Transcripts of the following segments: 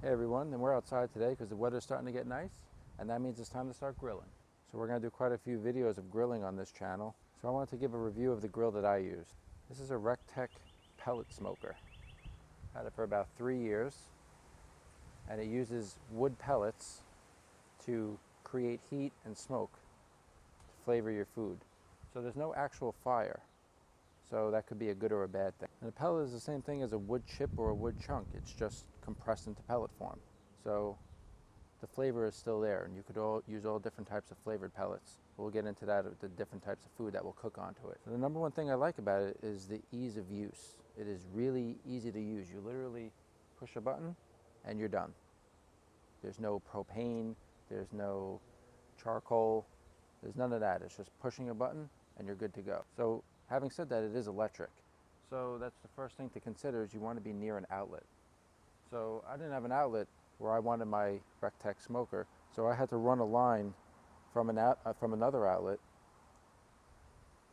Hey everyone, and we're outside today because the weather's starting to get nice, and that means it's time to start grilling. So we're going to do quite a few videos of grilling on this channel. So I wanted to give a review of the grill that I used. This is a Rec Tec Pellet Smoker. Had it for about 3 years, and it uses wood pellets to create heat and smoke to flavor your food. So there's no actual fire. So that could be a good or a bad thing. And a pellet is the same thing as a wood chip or a wood chunk. It's just compressed into pellet form. So the flavor is still there, and you could use all different types of flavored pellets. We'll get into that, the different types of food that will cook onto it. So the number one thing I like about it is the ease of use. It is really easy to use. You literally push a button and you're done. There's no propane, there's no charcoal, there's none of that. It's just pushing a button and you're good to go. So having said that, it is electric. So that's the first thing to consider, is you want to be near an outlet. So I didn't have an outlet where I wanted my Rec Tec smoker, so I had to run a line from another outlet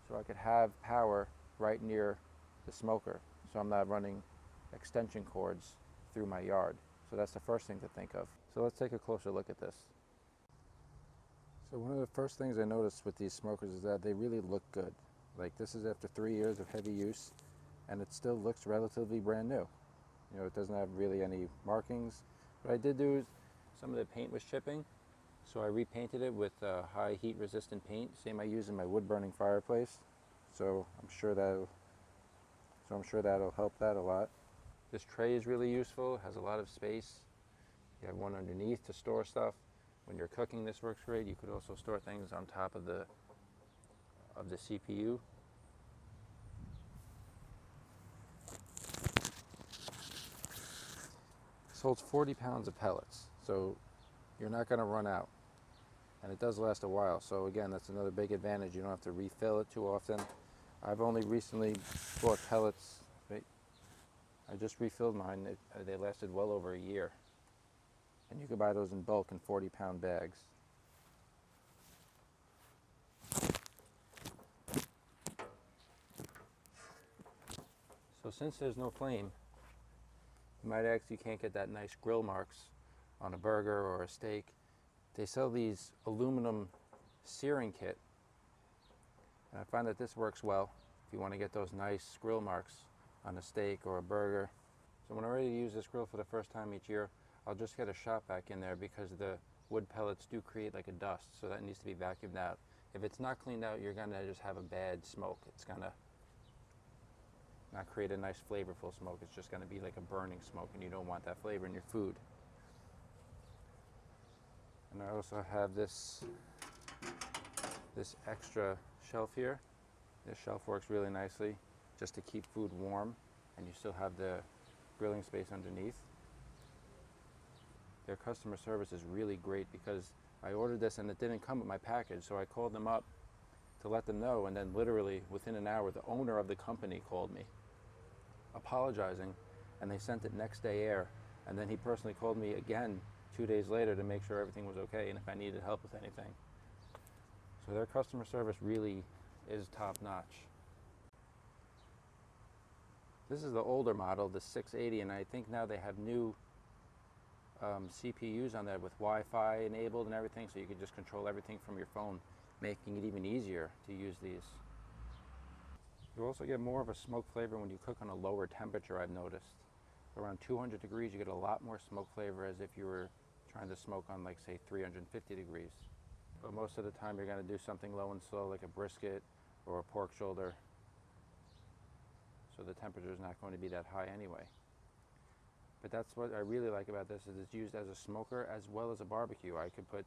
so I could have power right near the smoker, so I'm not running extension cords through my yard. So that's the first thing to think of. So let's take a closer look at this. So one of the first things I noticed with these smokers is that they really look good. Like, this is after 3 years of heavy use, and it still looks relatively brand new. You know, it doesn't have really any markings. What I did do is, some of the paint was chipping, so I repainted it with high heat resistant paint, same I use in my wood burning fireplace. So I'm sure that'll help that a lot. This tray is really useful. It has a lot of space. You have one underneath to store stuff. When you're cooking, this works great. You could also store things on top of the CPU. This holds 40 pounds of pellets, so you're not going to run out. And it does last a while, so again, that's another big advantage. You don't have to refill it too often. I've only recently bought pellets. I just refilled mine. They lasted well over a year. And you can buy those in bulk in 40-pound bags. So since there's no flame, you might ask, you can't get that nice grill marks on a burger or a steak. They sell these aluminum searing kit, and I find that this works well if you want to get those nice grill marks on a steak or a burger. So when I'm ready to use this grill for the first time each year, I'll just get a shop vac in there, because the wood pellets do create like a dust, so that needs to be vacuumed out. If it's not cleaned out, you're gonna just have a bad smoke. It's gonna not create a nice flavorful smoke. It's just gonna be like a burning smoke, and you don't want that flavor in your food. And I also have this extra shelf here. This shelf works really nicely just to keep food warm, and you still have the grilling space underneath. Their customer service is really great, because I ordered this and it didn't come with my package, so I called them up to let them know, and then literally within an hour the owner of the company called me apologizing, and they sent it next day air, and then he personally called me again 2 days later to make sure everything was okay and if I needed help with anything. So their customer service really is top notch. This is the older model, the 680, and I think now they have new CPUs on there with Wi-Fi enabled and everything, so you can just control everything from your phone, making it even easier to use these. You also get more of a smoke flavor when you cook on a lower temperature, I've noticed. Around 200 degrees, you get a lot more smoke flavor, as if you were trying to smoke on, like, say, 350 degrees. But most of the time you're going to do something low and slow, like a brisket or a pork shoulder, so the temperature is not going to be that high anyway. But that's what I really like about this, is it's used as a smoker as well as a barbecue. I could put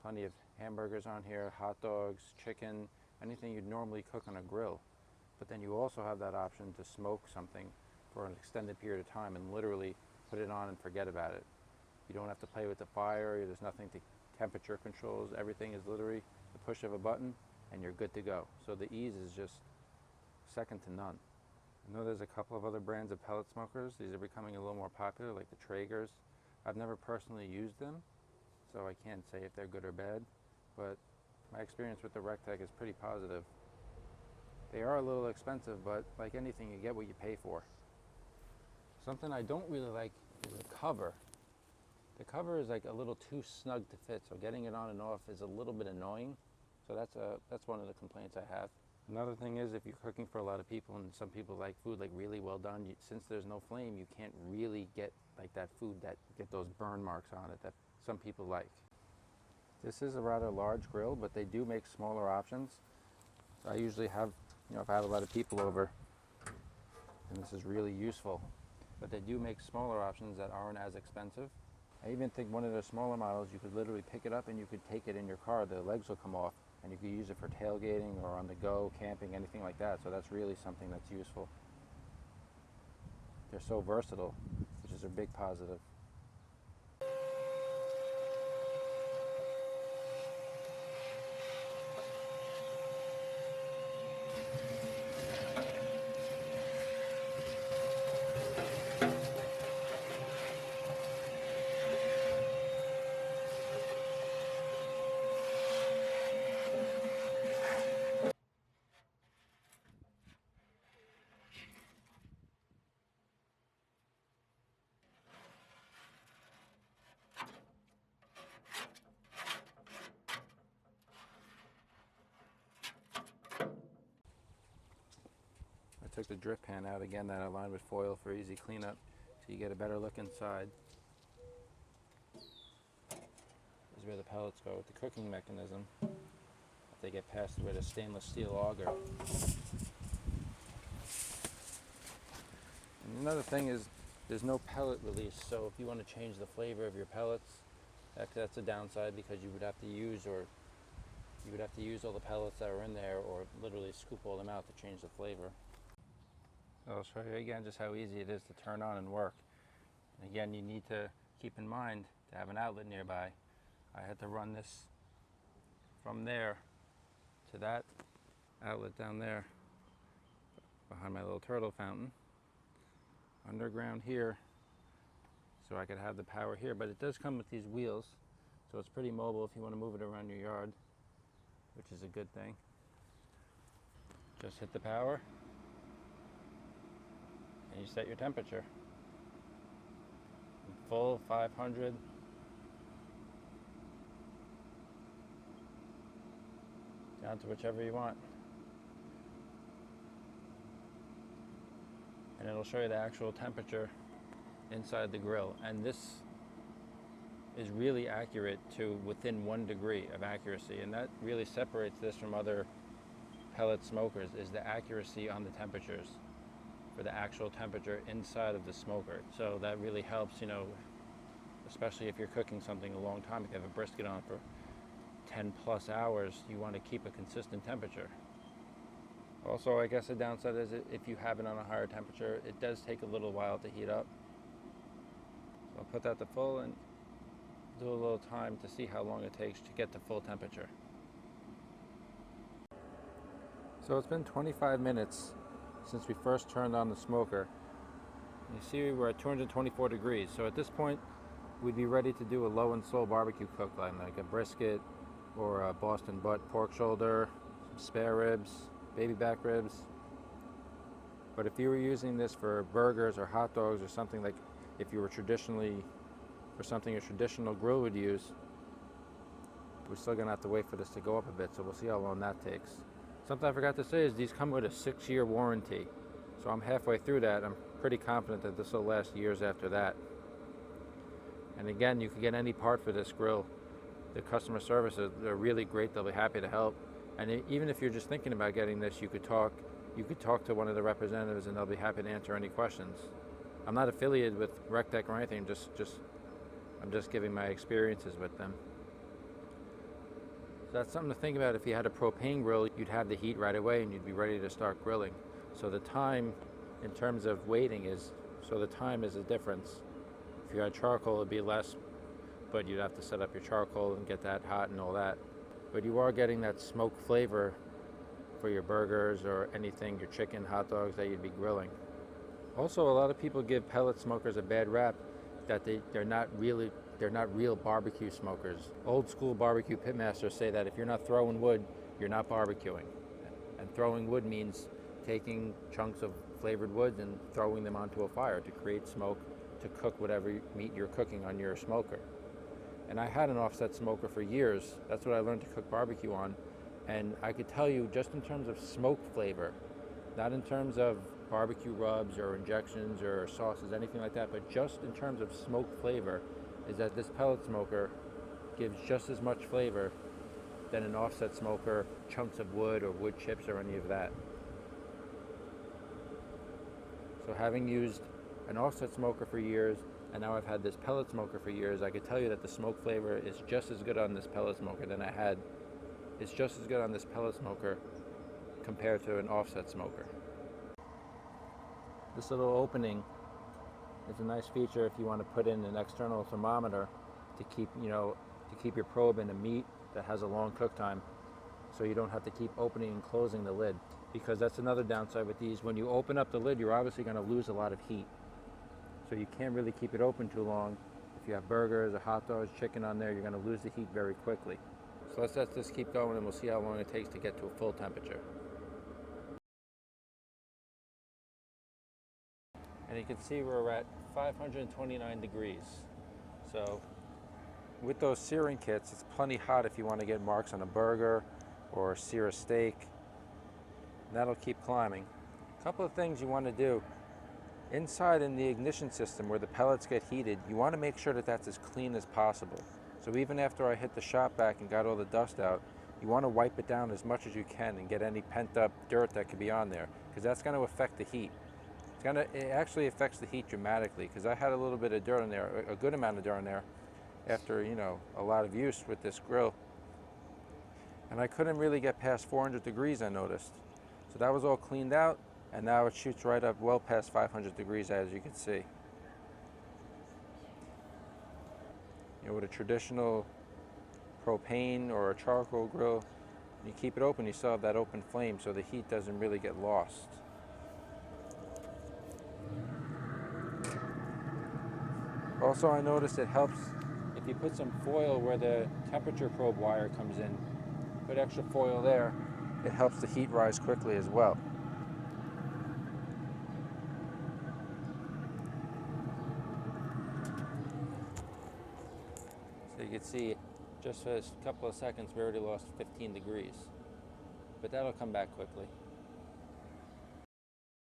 plenty of hamburgers on here, hot dogs, chicken, anything you'd normally cook on a grill. But then you also have that option to smoke something for an extended period of time and literally put it on and forget about it. You don't have to play with the fire, there's nothing to temperature controls, everything is literally the push of a button and you're good to go. So the ease is just second to none. I know there's a couple of other brands of pellet smokers. These are becoming a little more popular, like the Traegers. I've never personally used them, so I can't say if they're good or bad, but my experience with the Rec Tec is pretty positive. They are a little expensive, but like anything, you get what you pay for. Something I don't really like is the cover. The cover is like a little too snug to fit, so getting it on and off is a little bit annoying. So that's one of the complaints I have. Another thing is, if you're cooking for a lot of people and some people like food like really well done, since there's no flame, you can't really get like that food that get those burn marks on it that some people like. This is a rather large grill, but they do make smaller options. So I usually have, if I have a lot of people over, and this is really useful, but they do make smaller options that aren't as expensive. I even think one of the smaller models, you could literally pick it up and you could take it in your car. The legs will come off and you could use it for tailgating or on the go, camping, anything like that. So that's really something that's useful. They're so versatile, which is a big positive. I took the drip pan out again that I lined with foil for easy cleanup, so you get a better look inside. This is where the pellets go with the cooking mechanism. They get passed with a stainless steel auger. And another thing is there's no pellet release, so if you want to change the flavor of your pellets, that's a downside, because you would have to use all the pellets that are in there, or literally scoop all them out to change the flavor. I'll show you again just how easy it is to turn on and work. And again, you need to keep in mind to have an outlet nearby. I had to run this from there to that outlet down there behind my little turtle fountain, underground here, so I could have the power here. But it does come with these wheels, so it's pretty mobile if you want to move it around your yard, which is a good thing. Just hit the power and you set your temperature. Full 500. Down to whichever you want. And it'll show you the actual temperature inside the grill. And this is really accurate to within 1 degree of accuracy. And that really separates this from other pellet smokers, is the accuracy on the temperatures for the actual temperature inside of the smoker. So that really helps, especially if you're cooking something a long time. If you have a brisket on for 10 plus hours, you want to keep a consistent temperature. Also, I guess the downside is if you have it on a higher temperature, it does take a little while to heat up. So I'll put that to full and do a little time to see how long it takes to get to full temperature. So it's been 25 minutes since we first turned on the smoker. You see we're at 224 degrees. So at this point, we'd be ready to do a low and slow barbecue cook line, like a brisket or a Boston butt pork shoulder, some spare ribs, baby back ribs. But if you were using this for burgers or hot dogs or something, like if you were traditionally, for something a traditional grill would use, we're still gonna have to wait for this to go up a bit, so we'll see how long that takes. Something I forgot to say is these come with a 6-year warranty. So I'm halfway through that. I'm pretty confident that this will last years after that. And again, you can get any part for this grill. The customer service, they're really great. They'll be happy to help. And even if you're just thinking about getting this, you could talk to one of the representatives and they'll be happy to answer any questions. I'm not affiliated with Rec Tec or anything, I'm just giving my experiences with them. So that's something to think about. If you had a propane grill, you'd have the heat right away and you'd be ready to start grilling. So the time in terms of waiting is a difference. If you had charcoal, it'd be less, but you'd have to set up your charcoal and get that hot and all that. But you are getting that smoke flavor for your burgers or anything, your chicken, hot dogs that you'd be grilling. Also, a lot of people give pellet smokers a bad rap that they're not real barbecue smokers. Old school barbecue pitmasters say that if you're not throwing wood, you're not barbecuing. And throwing wood means taking chunks of flavored wood and throwing them onto a fire to create smoke to cook whatever meat you're cooking on your smoker. And I had an offset smoker for years. That's what I learned to cook barbecue on. And I could tell you, just in terms of smoke flavor, not in terms of barbecue rubs or injections or sauces, anything like that, but just in terms of smoke flavor, is that this pellet smoker gives just as much flavor than an offset smoker, chunks of wood or wood chips or any of that. So having used an offset smoker for years, and now I've had this pellet smoker for years, I could tell you that the smoke flavor is just as good on this pellet smoker than I had. It's just as good on this pellet smoker compared to an offset smoker. This little opening is a nice feature if you want to put in an external thermometer to keep, to keep your probe in a meat that has a long cook time, so you don't have to keep opening and closing the lid. Because that's another downside with these. When you open up the lid, you're obviously going to lose a lot of heat. So you can't really keep it open too long. If you have burgers or hot dogs, chicken on there, you're going to lose the heat very quickly. So let's let this keep going and we'll see how long it takes to get to a full temperature. And you can see we're at 529 degrees. So with those searing kits, it's plenty hot if you want to get marks on a burger or sear a steak. That'll keep climbing. A couple of things you want to do. Inside in the ignition system where the pellets get heated, you want to make sure that that's as clean as possible. So even after I hit the shop vac and got all the dust out, you want to wipe it down as much as you can and get any pent up dirt that could be on there, because that's going to affect the heat. It actually affects the heat dramatically, because I had a little bit of dirt in there, a good amount of dirt in there, after a lot of use with this grill. And I couldn't really get past 400 degrees, I noticed. So that was all cleaned out, and now it shoots right up well past 500 degrees, as you can see. With a traditional propane or a charcoal grill, you keep it open, you still have that open flame, so the heat doesn't really get lost. Also, I noticed it helps if you put some foil where the temperature probe wire comes in. Put extra foil there, it helps the heat rise quickly as well. So you can see, just for a couple of seconds, we already lost 15 degrees. But that'll come back quickly.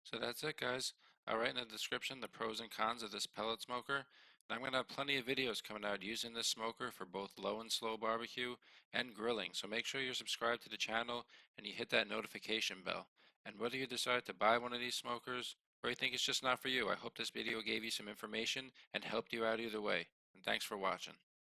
So that's it, guys. I'll write in the description the pros and cons of this pellet smoker. And I'm going to have plenty of videos coming out using this smoker for both low and slow barbecue and grilling. So make sure you're subscribed to the channel and you hit that notification bell. And whether you decide to buy one of these smokers or you think it's just not for you, I hope this video gave you some information and helped you out either way. And thanks for watching.